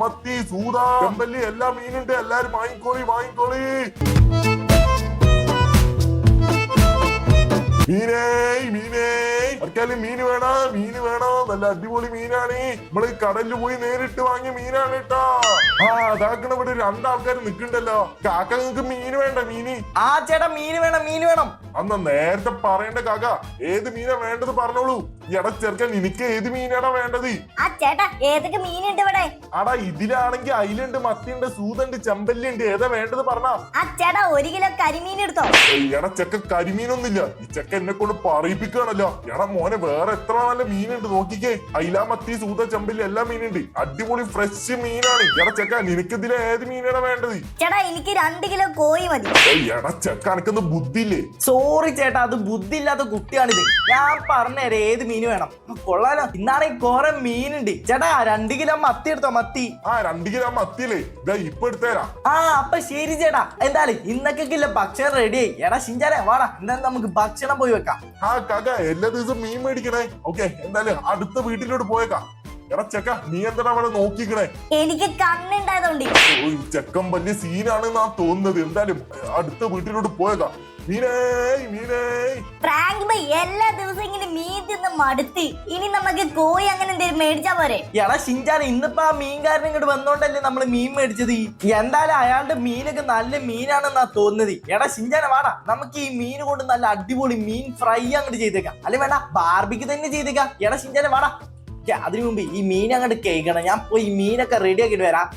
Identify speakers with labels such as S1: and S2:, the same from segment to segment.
S1: മത്തി സൂത ചെമ്പല്ലി എല്ലാ മീനുണ്ട്. എല്ലാരും വാങ്ങിക്കോളി വാങ്ങിക്കോളി. മീനേ മീനേ ആർക്കാലും മീന് വേണോ? മീന് വേണോ? നല്ല അടിപൊളി മീനാണ്. നമ്മള് കടലിൽ പോയി നേരിട്ട് വാങ്ങിയ മീനാണ് കേട്ടാ. അതാക്കണ ഇവിടെ രണ്ടാൾക്കാർ നിക്കണ്ടല്ലോ. കാക്ക നിങ്ങക്ക് മീന് വേണ്ട? മീന്
S2: ചേട്ടാ മീന് വേണം മീന് വേണം.
S1: അന്ന് നേരത്തെ പറയണ്ട കാക്ക. ഏത് മീനാ വേണ്ടത് പറഞ്ഞോളൂ. എടാ ചെറുക്കൻ നിനക്ക് ഏത് മീനാടാ വേണ്ടത്?
S3: ചേട്ടാ ഏതൊക്കെ മീനുണ്ട് ഇവിടെ?
S1: അടാ ഇതിലാണെങ്കിൽ അയിലുണ്ട്, മത്തിയുണ്ട്, സൂതുണ്ട്, ചെമ്പല്ലിണ്ട്. ഏതാ വേണ്ടത് പറഞ്ഞാ.
S3: ചേട്ടാ 1 കിലോ കരിമീൻ എടുത്തോ.
S1: എടാ ചെക്ക കരിമീനൊന്നുമില്ല. ഈ ചെക്ക എന്നെ കൊണ്ട് പറയിപ്പിക്കുകയാണല്ലോ. എടാ മോനെ വേറെ എത്ര നല്ല മീനുണ്ട് നോക്കിക്കേ. അയില, മത്തി, സൂത, ചെമ്പല്ലി എല്ലാ മീനുണ്ട്. അടിപൊളി ഫ്രഷ് മീനാണ്. എടാ ചെക്ക നിനക്ക് ഇതിലെ ഏത് മീനാണ് വേണ്ടത്?
S3: ചേട്ടാ എനിക്ക് 2 കിലോ കോഴി മതി.
S1: എടാ ചെക്ക എനക്കൊന്ന് ബുദ്ധിയില്ലേ?
S2: സോറി ചേട്ടാ, അത് ബുദ്ധി ഇല്ലാത്ത കുട്ടിയാണിത്. ഞാൻ പറഞ്ഞേരെ ഏത് മീന് വേണം. കൊള്ളാലോ, ഇന്നാണെങ്കിൽ കുറെ മീനുണ്ട്. ചേട്ടാ 2 കിലോ മത്തി എടുത്തോ. മത്തി
S1: 2 കിലോ മത്തിയില്ലേ? ഇതാ ഇപ്പൊ എടുത്തേരാ.
S2: അപ്പൊ ശരി ചേട്ടാ. എന്തായാലും ഇന്നൊക്കെക്കില്ല ഭക്ഷണം റെഡി ആയി. എടാ ഷിഞ്ചാനെ വാടാ, എന്തായാലും നമുക്ക് ഭക്ഷണം പോയി വെക്കാം.
S1: കാക്ക എല്ലാ ദിവസവും മീൻ മേടിക്കണേ. ഓക്കെ എന്തായാലും അടുത്ത വീട്ടിലോട്ട് പോയേക്കാം. എടാ ചെക്ക നീ എന്താ അവിടെ നോക്കിക്കണേ?
S3: എനിക്ക് കണ്ണുണ്ടായതുകൊണ്ട്.
S1: ചെക്കൻ വലിയ സീനാണെന്നാ തോന്നുന്നത്. എന്തായാലും അടുത്ത വീട്ടിലോട്ട് പോയേക്കാം.
S3: ഫ്രാങ്ക് ബൈ എല്ലാ ദിവസവും ഇങ്ങനെ മീൻ തിന്ന് മടുത്തി. ഇനി നമുക്ക് കോഴി അങ്ങനെ എന്തെങ്കിലും മേടിച്ചാ പോരെ?
S2: എടാ ഷിഞ്ചാൻ ഇന്നിപ്പോ ആ മീൻകാരൻ ഇങ്ങോട്ട് വന്നോണ്ടല്ലേ നമ്മള് മീൻ മേടിച്ചത്. എന്തായാലും അയാളുടെ മീനൊക്കെ നല്ല മീനാണെന്നാ തോന്നുന്നത്. എടാ ഷിഞ്ചാനെ വാടാ, നമുക്ക് ഈ മീൻ കൊണ്ട് നല്ല അടിപൊളി മീൻ ഫ്രൈ അങ്ങോട്ട് ചെയ്തേക്കാം. അല്ലെ വേണ്ട ബാർബിക്ക് തന്നെ ചെയ്തേക്കാം. എടാ ഷിഞ്ചാനെ വാടാ. അതിനു മുമ്പ് ഈ മീൻ അങ്ങോട്ട് കേൾക്കണം. ഞാൻ പോയി ഈ മീനൊക്കെ റെഡി ആക്കിട്ട് വരാം.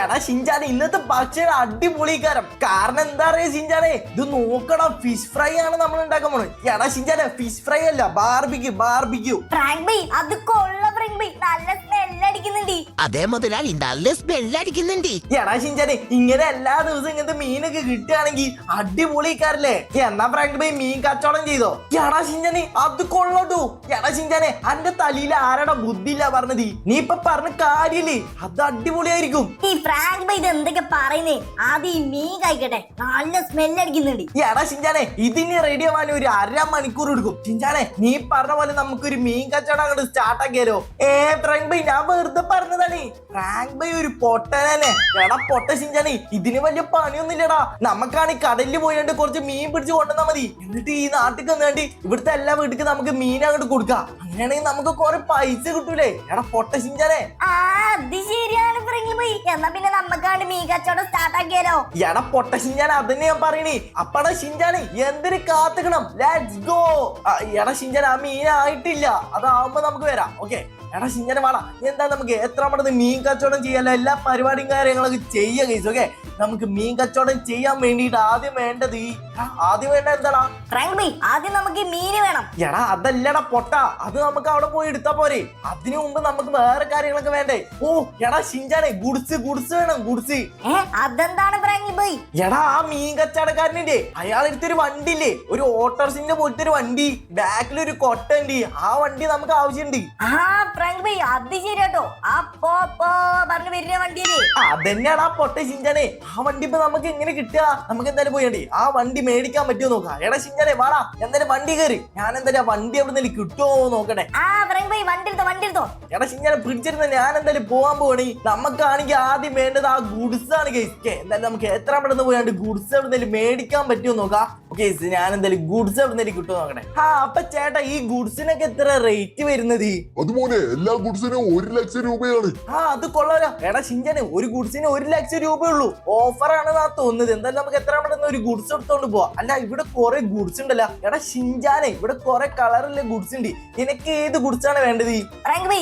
S2: എടാ ഷിഞ്ചാനെ ഇന്നത്തെ ഭക്ഷണം അടിപൊളിക്കാരം. കാരണം എന്താ പറയാ ഷിഞ്ചാനെ, ഇത് നോക്കണം, ഫിഷ് ഫ്രൈ ആണ് നമ്മൾ ഉണ്ടാക്കാൻ പോണത്. എടാ ഷിഞ്ചാനെ ഫിഷ് ഫ്രൈ അല്ല, ബാർബിക്യൂ ബാർബിക്യൂ.
S3: ഫ്രാങ്ക് ബൈ അത് കൊള്ളാം. ഫ്രാങ്ക് ബൈ നല്ല സ്മെല്ലടിക്കുന്നുണ്ട്.
S4: അതേ മുതലാളി നല്ല സ്മെല്ലടിക്കുന്നുണ്ട്.
S2: എടാ ഷിഞ്ചാനെ ഇങ്ങനെ എല്ലാ ദിവസവും ഇങ്ങനത്തെ മീനൊക്കെ കിട്ടുകയാണെങ്കിൽ അടിപൊളിക്കാരല്ലേ. എന്നാ ഫ്രാങ്ക് ബൈ മീൻ കച്ചവടം ചെയ്തോ. എടാ ഷിഞ്ചാനെ അത് കൊള്ളട്ടു. എടാ ഷിഞ്ചാനെ അന്റെ തലയിൽ ആരാടാ ബുദ്ധി ഇല്ല പറഞ്ഞത്? നീ ഇപ്പൊ പറഞ്ഞ കാര്യല്ലേ, അത് അടിപൊളിയായിരിക്കും.
S3: ഫ്രാങ്ക് ബൈ ഇത് എന്തൊക്കെ പറയുന്നേ? ആദ്യം ഈ മീൻ കഴിക്കട്ടെ, നല്ല സ്മെല്ല് അടിക്കുന്നുണ്ട്.
S2: എടാ ഷിഞ്ചാനെ ഇതിന് റെഡി ആവാൻ ഒരു 1/2 മണിക്കൂർ എടുക്കും. ഷിഞ്ചാനെ നീ പറഞ്ഞ പോലെ നമുക്കൊരു മീൻ കച്ചവടം അങ്ങോട്ട് സ്റ്റാർട്ട് ആക്കിയാലോ? ഫ്രാങ്ക് ബൈ ഞാൻ വെറുതെ പറഞ്ഞതാണ്. ഫ്രാങ്ക് ബൈ ഒരു പൊട്ടനെ. എടാ പൊട്ട ഷിഞ്ചാനെ ഇതിന് വലിയ പണിയൊന്നുമില്ലടാ. നമുക്കാണ് ഈ കടലിൽ പോയിട്ട് കുറച്ച് മീൻ പിടിച്ച് കൊണ്ടുവന്നാ മതി. എന്നിട്ട് ഈ നാട്ടിൽ വന്നാണ്ട് ഇവിടുത്തെ എല്ലാ വീട്ടിലും നമുക്ക് മീൻ അങ്ങോട്ട് കൊടുക്കാം. അങ്ങനെയാണെങ്കിൽ നമുക്ക് കുറെ പൈസ കിട്ടൂലേ. എടാ പൊട്ട ഷിഞ്ചാനെ.
S3: അത് ശരിയാണ് ഫ്രാങ്ക് ബൈ. എന്നാ പിന്നെ നമുക്കാണ്ട് മീൻ കച്ചവടം സ്റ്റാർട്ട് ആക്കിയാലോ?
S2: എടാ പൊട്ട ഷിഞ്ചാൻ അതന്നെ ഞാൻ പറയണേ. അപ്പടാ ഷിഞ്ചാനെ എന്തിന് കാത്തുക്കണം, ലെറ്റ്സ് ഗോ. എടാ ഷിഞ്ചാൻ ആ മീൻ ആയിട്ടില്ല, അതാവുമ്പോ നമുക്ക് വരാം. ഓക്കെ എടാ ഷിഞ്ചാനെ വാടാ. എന്താ നമുക്ക് എത്ര പെട്ടെന്ന് മീൻ കച്ചവടം ചെയ്യാലോ. എല്ലാ പരിപാടിയും കാര്യങ്ങളൊക്കെ ചെയ്യാം ഗൈസ്. ഓക്കെ നമുക്ക് മീൻ കച്ചവടം ചെയ്യാൻ വേണ്ടിട്ട് ആദ്യം വേണ്ടത് എന്താടാ
S3: ഫ്രാങ്ക് ബൈ? ആദ്യം നമുക്ക് മീന് വേണം.
S2: എടാ അതല്ലടാ പൊട്ട, അത് നമുക്ക് അവിടെ പോയി എടുത്താ പോരെ. അതിനു മുമ്പ് നമുക്ക് വേറെ കാര്യങ്ങളൊക്കെ വേണ്ടേ. എടാ ഷിഞ്ചാനെ ഗുഡ്സ് വേണം. ഗുഡ്സ്
S3: അതെന്താണ് ഫ്രാങ്ക് ബൈ?
S2: എടാ ആ മീൻ കച്ചവടക്കാരനില്ലേ, അയാൾ എടുത്തൊരു വണ്ടി ഇല്ലേ, ഒരു ഓട്ടോറിക്ഷന്റെ പോലത്തെ ഒരു വണ്ടി, ബാക്കിലൊരു കൊട്ട ഉണ്ട്. ആ വണ്ടി നമുക്ക് ആവശ്യമുണ്ട്.
S3: ഫ്രാങ്ക് ബൈ അത് ശരിയാട്ടോ. അപ്പോ പറഞ്ഞു വരുന്ന വണ്ടിയല്ലേ?
S2: അതന്നെയാണ് ആ പൊട്ട ഷിഞ്ചാനെ. ആ വണ്ടി ഇപ്പൊ നമുക്ക് എങ്ങനെ കിട്ടുക? നമുക്ക് എന്തായാലും പോയണ്ടേ ആ വണ്ടി മേടിക്കാൻ പറ്റുമോ നോക്കാം. എടാ ഷിഞ്ചാനെ വാടാ, എന്തായാലും വണ്ടി കയറി. ഞാൻ എന്തായാലും വണ്ടി എവിടെ നിന്ന് കിട്ടുമോ നോക്കട്ടെ.
S3: ഫ്രാങ്ക് ബൈ വണ്ടി എടുത്തോ.
S2: എടാ ഷിഞ്ചാനെ പിടിച്ചിരുന്ന ഞാൻ എന്തായാലും പോവാൻ പോവാണ്. നമുക്കാണെങ്കിൽ ആദ്യം വേണ്ടത് ആ ഗുഡ്സ് ആണ് ഗൈസ്. എന്തായാലും നമുക്ക് എത്ര പെട്ടെന്ന് പോയാണ്ട് ഗുഡ്സ് എവിടെ മേടിക്കാൻ പറ്റുമോ നോക്കാം. ഓക്കെ ഞാൻ എന്തായാലും ഗുഡ്സ് എവിടെ കിട്ടുമോ നോക്കണേ. അപ്പൊ ചേട്ടാ ഈ ഗുഡ്സിനൊക്കെ എത്ര റേറ്റ് വരുന്നത്?
S1: അതുപോലെ എല്ലാ ഗുഡ്സിനും 1 ലക്ഷം രൂപയാണ്.
S2: അത് കൊള്ളാലോ. എടാ ഷിഞ്ചാനെ ഒരു ഗുഡ്സിന് 1 ലക്ഷം രൂപയുള്ളൂ. ഓഫർ ആണെന്നാ തോന്നുന്നത്. എന്തായാലും നമുക്ക് എത്ര പെട്ടെന്ന് ഒരു ഗുഡ്സ് എടുത്തോണ്ട് പോവാം. അല്ല ഇവിടെ കുറെ ഗുഡ്സ് ഉണ്ടല്ലോ. എടാ ഷിഞ്ചാനെ ഇവിടെ കുറെ കളറിലെ ഗുഡ്സ് ഉണ്ട്. നിനക്ക് ഏത് ഗുഡ്സ് ആണ് വേണ്ടത്?
S3: ഫ്രാങ്ക് ബൈ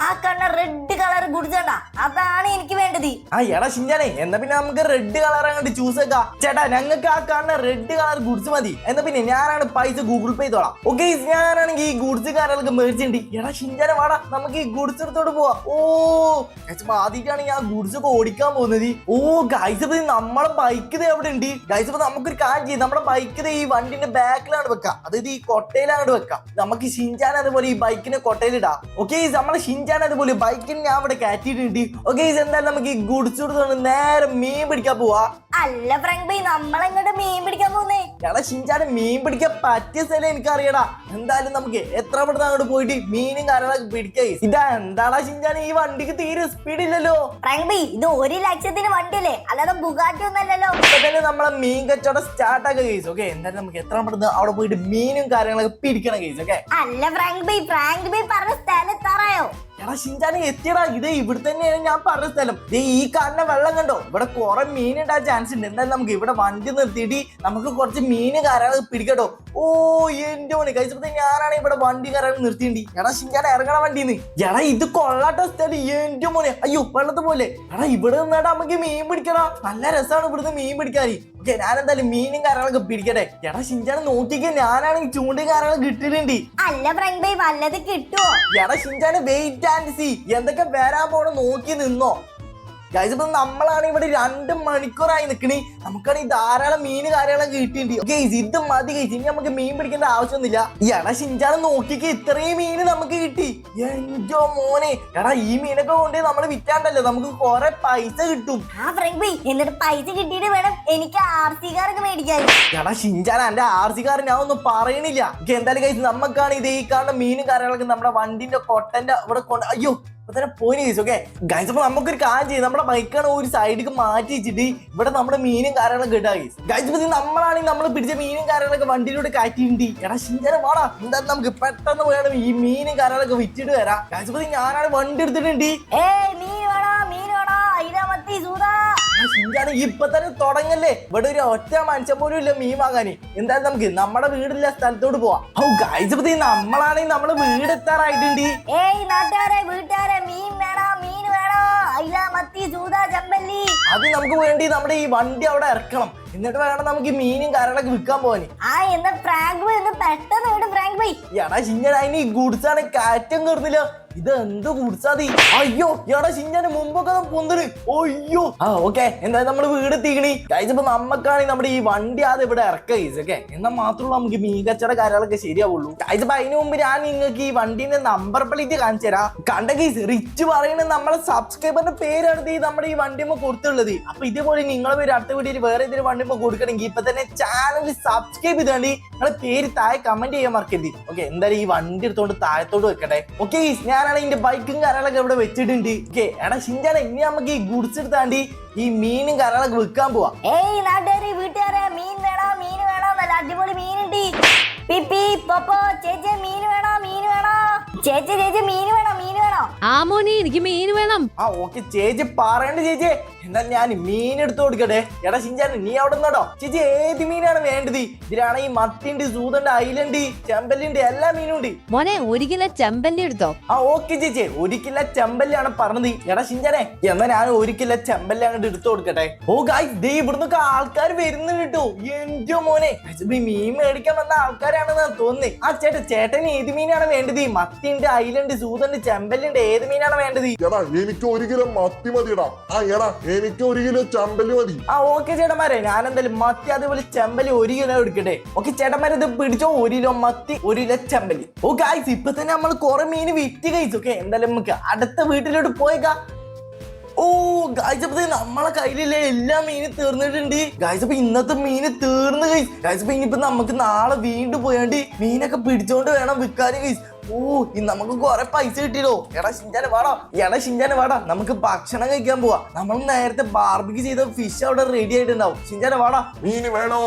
S3: ആ കാണുന്ന റെഡ് കളർ ഗുഡ്സ് ഉണ്ടാ, അതാണ് എനിക്ക് വേണ്ടത്.
S2: എടാ ഷിഞ്ചാനെ എന്നാ പിന്നെ നമുക്ക് റെഡ് കളർ അങ്ങോട്ട് ചൂസ് ആക്കാം. ചേട്ടാ ഞങ്ങൾക്ക് ആ കാണുന്ന റെഡ് കളർ ഗുഡ്സ് മതി. എന്നാ പിന്നെ ഞാനാണ് പൈസ ഗൂഗിൾ പേ ചെയ്തോളാം. ഓക്കെ ഞാനാണെങ്കിൽ ഈ ഗുഡ്സ് കാര്യങ്ങളൊക്കെ മേടിച്ചിട്ടുണ്ട്. എടാ ഷിഞ്ചാനെ വാടാ, നമുക്ക് ഈ ഗുഡ്സ് എടുത്തോട്ട് പോവാ. ആദ്യമായിട്ടാണ് ഞാൻ ഗുഡ്സ് ഒക്കെ ഓടിക്കാൻ പോകുന്നത്. ഗൈസ് ഇപ്പൊ നമ്മളെ ബൈക്ക് എവിടെ ഉണ്ട് ഗൈസ്? ഇപ്പൊ നമുക്കൊരു കാര്യം ചെയ്യും, നമ്മുടെ ബൈക്ക് ഈ വണ്ടിന്റെ ബാക്കിലാണ് വെക്കാം, അതായത് ഈ കൊട്ടയിലാണ് വെക്കാം. നമുക്ക് ഷിഞ്ചാൻ അതുപോലെ ഈ ബൈക്കിനെ കൊട്ടയിലിടാം. ഓക്കെ നമ്മളെ ഷിഞ്ചാൻ അതുപോലെ ബൈക്കിന് ഞാൻ ഇവിടെ കയറ്റിയിട്ടുണ്ട്. ഓക്കെ എന്തായാലും നമുക്ക് ഈ ഗുഡ്സ് എടുത്തോണ്ട് നേരെ മീൻ പിടിക്കാൻ പോവാ.
S3: അല്ല ഫ്രാങ്ക് ബൈ നമ്മളെങ്ങോട്ട് മീൻ പിടിക്കാൻ പോകുന്നേ?
S2: എടാ ഷിൻചാനെ മീൻ പിടിക്കാൻ പറ്റിയ സ്ഥലം എനിക്കറിയടാ. എന്തായാലും നമുക്ക് എത്ര പെട്ടെന്ന് അങ്ങോട്ട് പോയിട്ട് മീനും കാര്യങ്ങളൊക്കെ പിടിക്കേ. ഇതാ എന്താടാ ഷിൻചാനെ ഈ വണ്ടിക്ക് തീരെ സ്പീഡ് ഇല്ലല്ലോ.
S3: ഫ്രാങ്ക് ബൈ ഇത് 1 ലക്ഷത്തിന് വണ്ടിയല്ലേ, അല്ലാതെ ബുഗാറ്റി ഒന്നല്ലല്ലോ.
S2: ഇപ്പൊ തന്നെ നമ്മളെ മീൻ കച്ചവടം സ്റ്റാർട്ട് ആക്കുക കേസ്. ഓക്കെ എന്തായാലും നമുക്ക് എത്ര പെട്ടെന്ന് അവിടെ പോയിട്ട് മീനും കാര്യങ്ങളൊക്കെ പിടിക്കണം കേസ്. ഓക്കെ
S3: അല്ല ഫ്രാങ്ക് ബൈ പറഞ്ഞ സ്ഥലം എത്താറായോ?
S2: എടാ ഷിൻചാനെ എത്തിയടാ. ഇത് ഇവിടെ തന്നെയാണ് ഞാൻ പറഞ്ഞ സ്ഥലം. ഈ കാണുന്ന വെള്ളം കണ്ടോ, ഇവിടെ കുറെ മീൻ ഉണ്ടാകാൻ ചാൻസ് ഉണ്ട്. എന്തായാലും നമുക്ക് ഇവിടെ വണ്ടി നിർത്തിയിട്ട് നമുക്ക് കുറച്ച് മീന് കാര്യങ്ങളൊക്കെ പിടിക്കട്ടോ. ഓ എന്റെ മോനെ കഴിച്ചപ്പോ ഞാനാണ് ഇവിടെ വണ്ടി കാര്യങ്ങൾ നിർത്തിണ്ടി. എടാ ഷിൻചാനെ ഇറങ്ങണ വണ്ടിന്ന്. എടാ ഇത് കൊള്ളാട്ടോ സ്ഥലം. എന്റെ മോനെ അയ്യോ വെള്ളത്ത് പോലെ. എടാ ഇവിടെ നിന്നാ നമുക്ക് മീൻ പിടിക്കണം. നല്ല രസമാണ് ഇവിടുന്ന് മീൻ പിടിക്കാന്. ഓക്കെ ഞാൻ എന്തായാലും മീനും കാര്യങ്ങളൊക്കെ പിടിക്കട്ടെ. എടാ ഷിൻചാനെ നോക്കിക്കേ, ഞാനാണെങ്കിൽ ചൂണ്ടും കാര്യങ്ങളൊക്കെ കിട്ടിയിട്ടുണ്ട്.
S3: അല്ല ഫ്രാങ്ക് ബൈ വല്ലത് കിട്ടുവോ?
S2: എടാ ഷിൻചാനെ വെയിറ്റ് ആൻഡ് സീ, എന്തൊക്കെ വരാൻ പോണ നോക്കി നിന്നോ. ഗൈസ് ഇപ്പൊ നമ്മളാണ് ഇവിടെ 2 മണിക്കൂറായി നിക്കണി. നമുക്കാണെങ്കിൽ ധാരാളം മീന് കാര്യങ്ങളൊക്കെ കിട്ടിയിട്ടുണ്ട്. ഗൈസ് ഇത് മതി ഗൈസ്, ഇനി നമുക്ക് മീൻ പിടിക്കേണ്ട ആവശ്യമൊന്നുമില്ല. എടാ ഷിൻചാനെ നോക്കിക്ക്, ഇത്രയും മീന് നമുക്ക് കിട്ടി. എന്തോ മോനെ, എടാ ഈ മീനൊക്കെ കൊണ്ട് നമ്മൾ വിറ്റാണ്ടല്ലോ നമുക്ക് കുറെ പൈസ കിട്ടും.
S3: ആ ഫ്രാങ്ക് ബൈ എന്നിട്ട് പൈസ കിട്ടിയിട്ട് വേണം എനിക്ക് RC കാറൊക്കെ മേടിക്കാൻ.
S2: എടാ ഷിൻചാൻ എന്റെ RC കാരൻ ഞാൻ ഒന്നും പറയണില്ല. എന്തായാലും ഗൈസ് നമുക്കാണ് ഇത് ഈ കാണുന്ന മീനും കാര്യങ്ങളൊക്കെ നമ്മുടെ വണ്ടിന്റെ കൊട്ടന്റെ ഇവിടെ കൊണ്ട് അയ്യോ ഇപ്പൊ തന്നെ പോയിന് ഗൈസ്. ഓക്കെ ഗൈസ് അപ്പൊ നമുക്കൊരു കാര്യം ചെയ്യും, നമ്മുടെ ബൈക്കാണ് ഒരു സൈഡിലേക്ക് മാറ്റി വെച്ചിട്ട് ഇവിടെ നമ്മുടെ മീനും കാര്യങ്ങളൊക്കെ ഇടാ ഗൈസ്. ഗൈസ് ഇപ്പൊ നമ്മളാണെങ്കിൽ നമ്മൾ പിടിച്ച മീനും കാര്യങ്ങളൊക്കെ വണ്ടിയിലൂടെ കയറ്റിയിട്ടുണ്ട്. എടാ ഷിൻചാനെ വാടാ, എന്തായാലും നമുക്ക് പെട്ടെന്ന് വേണം ഈ മീനും കാര്യങ്ങളൊക്കെ വിറ്റിട്ട് വരാം. ഗൈസ് ഇപ്പൊ ഞാനാണ് വണ്ടി എടുത്തിട്ടുണ്ട്.
S3: മീൻ വേണോ അയില മത്തി സൂത.
S2: ഷിൻചാനെ ഇപ്പൊ തന്നെ തുടങ്ങല്ലേ, ഇവിടെ ഒരു ഒറ്റ മനുഷ്യൻ പോലും ഇല്ല മീൻ വാങ്ങാന്. എന്തായാലും നമുക്ക് നമ്മുടെ വീടില്ല സ്ഥലത്തോട്ട് പോവാം. ഓ ഗൈസ് ഇപ്പൊ നമ്മളാണെങ്കിൽ നമ്മള് വീട് എത്താറായിട്ടുണ്ട്.
S3: നാട്ടുകാരെ വീട്ടുകാരെ മീൻ വേണോ അയില മത്തി സൂത ചെമ്പല്ലി.
S2: അത് നമുക്ക് വേണ്ടി നമ്മുടെ ഈ വണ്ടി അവിടെ ഇറക്കണം, എന്നിട്ട് വേണം നമുക്ക് ഈ മീനും കാര്യങ്ങളൊക്കെ വിൽക്കാൻ പോവാന്.
S3: എന്നാ ഫ്രാങ്ക് ബൈ ഒന്ന് പെട്ടെന്ന് വിട് ഫ്രാങ്ക് ബൈ.
S2: എടാ ഷിൻചാൻ അതിന് ഈ ഗുഡ്സാണ് കാറ്റും കയറുന്നില്ല. ഇത് എന്ത് ഗുഡ്സാതി. അയ്യോ എടാ ഷിൻചാന് മുമ്പൊക്കെ പൊന്തല്. അയ്യോ ഓക്കെ എന്തായാലും നമ്മള് വീട് എത്തിക്കണി. കഴിച്ചപ്പോ നമ്മക്കാണെങ്കിൽ നമ്മുടെ ഈ വണ്ടി ആദ്യം ഇവിടെ ഇറക്കുക ഗൈസ്. ഓക്കെ എന്നാൽ മാത്രമേ നമുക്ക് മീൻ കച്ചവട കാര്യങ്ങളൊക്കെ ശരിയാവുള്ളൂ. കഴിച്ചപ്പോ അതിന് മുമ്പ് ഞാൻ നിങ്ങൾക്ക് ഈ വണ്ടിന്റെ നമ്പർ പ്ലേറ്റ് കാണിച്ചു തരാം. കണ്ട ഗൈസ് റിച്ച് പറയുന്നത് നമ്മളെ സബ്സ്ക്രൈബറിന്റെ പേരാണ് നമ്മുടെ ഈ വണ്ടിമ്മ കൊടുത്തുള്ളത്. അപ്പൊ ഇതേപോലെ നിങ്ങൾ ഒരു അടുത്ത വീഡിയോയിൽ വേറെ ഏതൊരു വണ്ടിമ്മ കൊടുക്കണമെങ്കിൽ ഇപ്പൊ തന്നെ ചാനൽ സബ്സ്ക്രൈബ് ചെയ്താണ്ട് നിങ്ങളെ പേര് താഴെ കമന്റ് ചെയ്യാൻ മറക്കരുത്. ഓക്കെ എന്തായാലും ഈ വണ്ടി എടുത്തോണ്ട് താഴത്തോട്ട് വെക്കട്ടെ. ഓക്കെ ഞാനാണ് ഇതിന്റെ ബൈക്കും കാര്യങ്ങളൊക്കെ ഇവിടെ വെച്ചിട്ടുണ്ട്. ഓക്കെ എടാ ഷിൻചാനെ ഇനി നമുക്ക് ഈ ഗുഡ്സ് എടുത്താണ്ട് ഈ മീനും കാര്യങ്ങളൊക്കെ വിൽക്കാൻ പോവാ.
S3: നാട്ടുകാരെ വീട്ടുകാരെ മീൻ വേണോ നല്ല അടിപൊളി മീനുണ്ട്. പിപ്പി പൊപ്പോ ചേച്ചി മീൻ വേണോ ചേച്ചി മീൻ വേണോ?
S5: ആ മോനെ എനിക്ക് മീൻ വേണം.
S2: ഓക്കെ ചേച്ചി പറയണ്ട ചേച്ചി, എന്നാൽ ഞാൻ മീൻ എടുത്തു കൊടുക്കട്ടെ. എടാ ഷിൻചാൻ നീ അവിടെ നിന്നോട്ടോ. ചേച്ചി ഏത് മീനാണ് വേണ്ടത്? ഇതിലാണെങ്കിൽ മത്തിണ്ട്, സൂതണ്ട്, ഐലണ്ട്, ചെമ്പല്ലിണ്ട്, എല്ലാ മീനും ഉണ്ട്.
S5: മോനെ 1 കിലോ ചെമ്പല്ലി എടുത്തോ.
S2: ഓക്കെ ചേച്ചി 1 കിലോ ചെമ്പല്ലിയാണ് പറഞ്ഞത്. എടാ ഷിൻചാനെ എന്നാ ഞാൻ 1 കിലോ ചെമ്പല്ലി അങ്ങോട്ട് എടുത്തു കൊടുക്കട്ടെ. ഓ ഗായ്സ് ദേ ഇവിടുന്നൊക്കെ ആൾക്കാർ വരുന്നു കേട്ടോ. എന്റെ മോനെ മീൻ മേടിക്കാൻ വന്ന ആൾക്കാരാണെന്ന് തോന്നുന്നേ. ചേട്ടന് ഏത് മീനാണ് വേണ്ടത്? മത്തിണ്ട്, ഐലണ്ട്, സൂതണ്ട്, ചെമ്പല്ലിണ്ട്, ഏത് മീനാണ് വേണ്ടത്?
S1: എടാ എനിക്ക് 1 കിലോ മത്തി മതിടാ. എടാ എനിക്ക് 1 കിലോ ചെമ്പല്ലി മതി.
S2: ഓക്കെ ചേട്ടന്മാരെ ഞാൻ എന്തായാലും മത്തി അതേപോലെ ചെമ്പല്ലി 1 കിലോ എടുക്കട്ടെ. ഓക്കെ ചേട്ടന്മാരെ ഇത് പിടിച്ചോ. 1 കിലോ മത്തി 1 കിലോ ചെമ്പല്ലി. ഓ ഗായ്സ് ഇപ്പൊ തന്നെ നമ്മൾ കുറെ മീന് വിറ്റ് കഴിച്ചു. ഓക്കെ എന്തായാലും നമുക്ക് അടുത്ത വീട്ടിലോട്ട് പോയേക്കാം. ഓ ഗായ്സ് അപ്പൊ നമ്മളെ കയ്യിലുള്ള എല്ലാ മീനും തീർന്നിട്ടുണ്ട്. ഗായ്സ് അപ്പൊ ഇന്നത്തെ മീന് തീർന്നു ഗായ്സ്. അപ്പൊ ഇനിയിപ്പോ നമുക്ക് നാളെ വീണ്ടും പോയാണ്ട് മീനൊക്കെ പിടിച്ചോണ്ട് വേണം വിൽക്കാനും ഗൈസ്. ഓ നമുക്ക് കുറെ പൈസ കിട്ടിയല്ലോ. എടാ ഷിൻചാനെ വാടാ നമുക്ക് ഭക്ഷണം കഴിക്കാൻ പോവാ. നമ്മൾ നേരത്തെ ബാർബിക്ക് ചെയ്ത ഫിഷ് അവിടെ റെഡി ആയിട്ടുണ്ടാവും. ഷിൻചാനെ വാടാ.
S1: മീന് വേണോ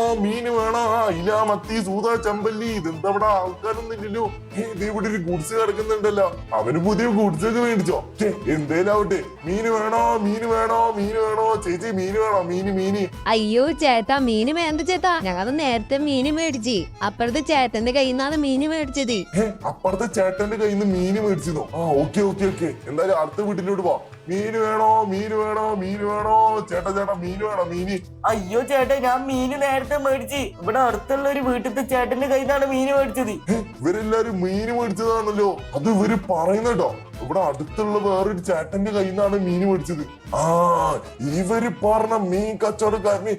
S1: ഇല മത്തി സൂത ചെമ്പല്ലി. ഇതെന്താ ഇവിടെ ആൾക്കാരൊന്നും ഇല്ലല്ലോ. ഇത് ഇവിടെ ഒരു ഗുഡ്സ് കിടക്കുന്നുണ്ടല്ലോ. അവന് പുതിയ ഗുഡ്സ് ഒക്കെ മേടിച്ചോ? എന്തേലും ആവട്ടെ. മീന് വേണോ ചേച്ചി മീന് വേണോ? മീന്
S5: അയ്യോ ചേട്ടാ മീന് വേണ്ട ചേട്ടാ, ഞങ്ങൾ നേരത്തെ മീന് മേടിച്ച്. അപ്പുറത്തെ ചേട്ടന്റെ കയ്യിൽ നിന്നാണ് മീന് മേടിച്ചത്.
S1: അപ്പുറത്തെ ചേട്ടന്റെ കയ്യിൽ നിന്ന് മീന് മേടിച്ചതോ? ഓക്കെ എന്തായാലും അടുത്ത വീട്ടിലോട്ട് പോ. മീന് വേണോ ചേട്ടാ മീന് വേണോ?
S2: അയ്യോ ചേട്ടാ ഞാൻ മീന് നേരത്തെ മേടിച്ച്. ഇവിടെ അടുത്തുള്ള ഒരു വീട്ടിലത്തെ ചേട്ടന്റെ കയ്യിൽ നിന്നാണ് മീന് മേടിച്ചത്.
S1: ഇവരെല്ലാരും മീന് മേടിച്ചതാണല്ലോ. അത് ഇവര് പറയുന്നട്ടോ. ഇവിടെ അടുത്തുള്ള വേറൊരു ചേട്ടന്റെ കയ്യിൽ നിന്നാണ് മീൻ മേടിച്ചത്. ആ ഇവര് പറഞ്ഞ മീൻ കച്ചവടക്കാരന്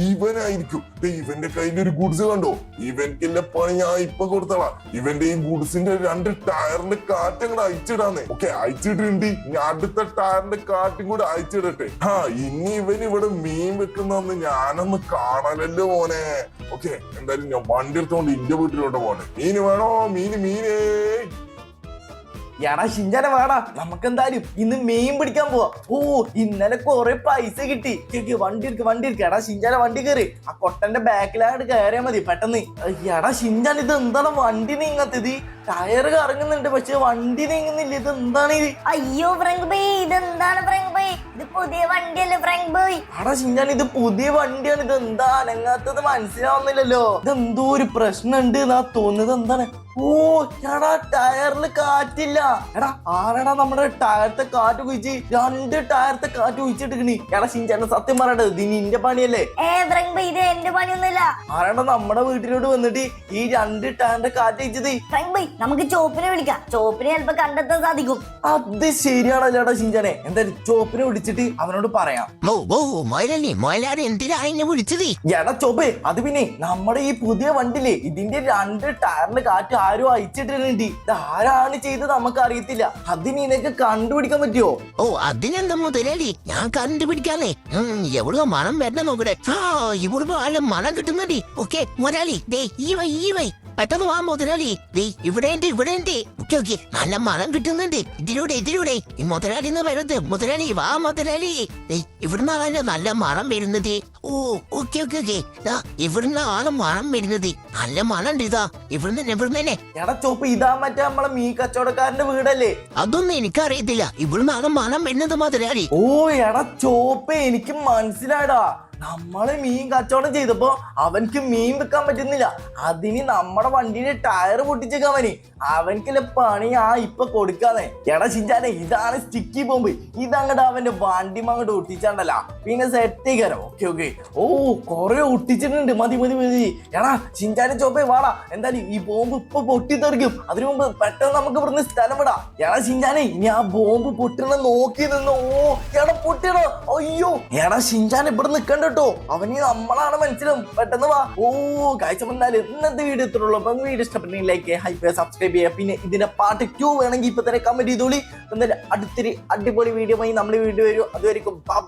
S1: ഇവനായിരിക്കും. ഇവന്റെ കയ്യിലൊരു ഗുഡ്സ് കണ്ടോ? ഇവൻക്കില്ല പണി ഞാൻ ഇപ്പൊ കൊടുത്തളാ. ഇവന്റെ ഈ ഗുഡ്സിന്റെ 2 ടയറിന്റെ കാറ്റ് അങ്ങോട്ട് അയച്ചിടാന്നേ. ഓക്കെ, അയച്ചിട്ടുണ്ട്. ഞാൻ അടുത്ത ടയറിന്റെ കാറ്റും കൂടെ അയച്ചിടട്ടെ. ഇനി ഇവൻ ഇവിടെ മീൻ വെക്കുന്നന്ന് ഞാനൊന്ന് കാണലല്ലോ മോനെ. ഓക്കെ, എന്തായാലും ഞാൻ വണ്ടി എടുത്തോണ്ട് ഇന്റെ വീട്ടിലോട്ട് പോണേ. മീന് വേണോ? മീനേ.
S2: എടാ ഷിഞ്ചാനെ വാടാ, നമുക്ക് എന്തായാലും ഇന്ന് മീൻ പിടിക്കാൻ പോവാ. ഓ ഇന്നലെ കൊറേ പൈസ കിട്ടി. വണ്ടി എടുക്ക. എടാ ഷിഞ്ചാനെ വണ്ടി കയറി. ആ കൊട്ടന്റെ ബാക്കിലായിട്ട് കയറിയാ മതി പെട്ടെന്ന്. എടാ ഷിഞ്ചാൻ ഇത് എന്താണ് വണ്ടി നീങ്ങാത്തത്? ടയർ കറങ്ങുന്നുണ്ട് പക്ഷെ വണ്ടി നീങ്ങുന്നില്ല. ഇത് എന്താണ് ഇത്?
S3: അയ്യോ ഫ്രാങ്ക് ബോയ്, ഇതെന്താണ് ഫ്രാങ്ക് ബോയ്? ഇത് പുതിയ വണ്ടിയല്ലേ ഫ്രാങ്ക് ബോയ്?
S2: എടാ ഷിഞ്ചാൻ ഇത് പുതിയ വണ്ടിയാണ്. ഇത് എന്താ അനങ്ങാത്തത് മനസ്സിലാവുന്നില്ലല്ലോ. ഇതെന്തോ ഒരു പ്രശ്നമുണ്ട് എന്നാ തോന്നുന്നത്. എന്താണ്? ഓ എടാ ടയറില് കാറ്റില്ല. എടാ ആരാടാ നമ്മുടെ ടയറത്തെ കാറ്റ് കുഴിച്ച് 2 ടയറത്തെ കാറ്റ് കുഴിച്ചിട്ടിക്കണി? എടാ ഷിഞ്ചാനെ സത്യം പറയണ്ടത് ഇത് നിന്റെ പണിയല്ലേ?
S3: ഫ്രാങ്ക് ബോയ്, ഇത് എന്റെ പണിയൊന്നുമില്ല.
S2: ആരാടാ നമ്മുടെ വീട്ടിലോട്ട് വന്നിട്ട് ഈ 2 ടയറിന്റെ കാറ്റ് കുഴിച്ചത്?
S3: ഫ്രാങ്ക് ബോയ്, നമുക്ക് ചോപ്പിനെ വിളിക്കാം. ചോപ്പിനെ ചിലപ്പോ കണ്ടെത്താൻ സാധിക്കും.
S2: അത് ശരിയാണല്ലോടാ ഷിഞ്ചാനെ. എന്തായാലും ചോപ്പിനെ വിളിച്ചിട്ട് അവനോട് പറയാം.
S4: മൊയലാളി എന്തിനാ എന്നെ വിളിച്ചത്?
S2: എടാ ചോപ്പേ, അത് പിന്നെ നമ്മുടെ ഈ പുതിയ വണ്ടിയില്ലേ ഇതിന്റെ 2 ടയറിന്റെ കാറ്റ് ആരും അയച്ചിട്ടിട്ടുണ്ട്. ഇത് ആരാണ് ചെയ്തത് നമുക്ക് അറിയത്തില്ല. അത് നിനക്ക് കണ്ടുപിടിക്കാൻ പറ്റുമോ?
S4: ഓ അതിനെന്താ മുതലാളി, ഞാൻ കണ്ടുപിടിക്കാന്നേ. എവിടെയോ മണം വരണ നോക്കട്ടെ. ഇവിടെ ആളെ മണം കിട്ടുന്നുണ്ട്. ഓക്കെ മുതലാളി, ദേ ഈ വൈ പെട്ടെന്ന് വാ മുതലാളി. ദേ ഇവിടെ ഉണ്ട്. ഓക്കെ നല്ല മണം കിട്ടുന്നുണ്ട്. ഇതിലൂടെ ഈ മുതലാളി എന്ന് വരുന്നത്. മുതലാളി വാ മുതലാളി. ഇവിടുന്നാണല്ലോ നല്ല മണം വരുന്നത്. ഓ ഓക്കെ ഇവിടുന്നാണ് മണം വരുന്നത്. നല്ല മണം ഉണ്ട്. ഇതാ ഇവിടുന്ന്.
S2: എടാ ചോപ്പ്, ഇതാ മറ്റേ നമ്മളെ മീൻ കച്ചവടക്കാരന്റെ വീടല്ലേ?
S4: അതൊന്നും എനിക്കറിയത്തില്ല. ഇവിടുന്നാണ് മണം വരുന്നത് മുതലാളി.
S2: ഓ എടാ ചോപ്പേ, എനിക്ക് മനസ്സിലായടാ. നമ്മള് മീൻ കച്ചവടം ചെയ്തപ്പോ അവൻക്ക് മീൻ വെക്കാൻ പറ്റുന്നില്ല. അതിന് നമ്മുടെ വണ്ടിയുടെ ടയർ പൊട്ടിച്ചേക്കാവന്. അവൻക്കുള്ള പണി ഇപ്പൊ കൊടുക്കാന്നേ. എടാ ഷിഞ്ചാനെ, ഇതാണ് സ്റ്റിക്കി ബോംബ്. ഇതങ്ങോട്ട് അവന്റെ വണ്ടി അങ്ങോട്ട് ഒട്ടിച്ചാണ്ടല്ല പിന്നെ സെറ്റ് കയറാം. ഓക്കെ ഓ കൊറേ ഒട്ടിച്ചിട്ടുണ്ട്. മതി. എടാ ഷിഞ്ചാനെ ചോപ്പേ വാടാ. എന്തായാലും ഈ ബോംബ് ഇപ്പൊ പൊട്ടിത്തെറിക്കും. അതിനു മുമ്പ് പെട്ടെന്ന് നമുക്ക് ഇവിടുന്ന് സ്ഥലം വിടാം. എടാ ഷിഞ്ചാനെ, ഇനി ആ ബോംബ് പൊട്ടണ നോക്കി നിന്നോ. ഓ എടാ പൊട്ടിയടോ. അയ്യോ എടാ ഷിഞ്ചാൻ ഇവിടെ നിക്കണ്ട കേട്ടോ. അവന് നമ്മളാണ് മനസ്സിലാവും. പെട്ടെന്ന് വാ. ഓ കാഴ്ച വന്നാലും ഇന്നത്തെ വീഡിയോ ഇത്രയുള്ളൂ. അപ്പം വീഡിയോ ഇഷ്ടപ്പെട്ടെങ്കിൽ ലൈക്ക് ചെയ്യുക, ഹൈപ്പ് ചെയ്യുക, സബ്സ്ക്രൈബ് ചെയ്യുക. പിന്നെ ഇതിന്റെ പാർട്ട് 2 വേണമെങ്കിൽ ഇപ്പൊ തന്നെ കമന്റ് ചെയ്തോളി. എന്തായാലും അടുത്തൊരു അടിപൊളി വീഡിയോ നമ്മൾ വീഡിയോ വരും. അതുവരെയും ബൈ.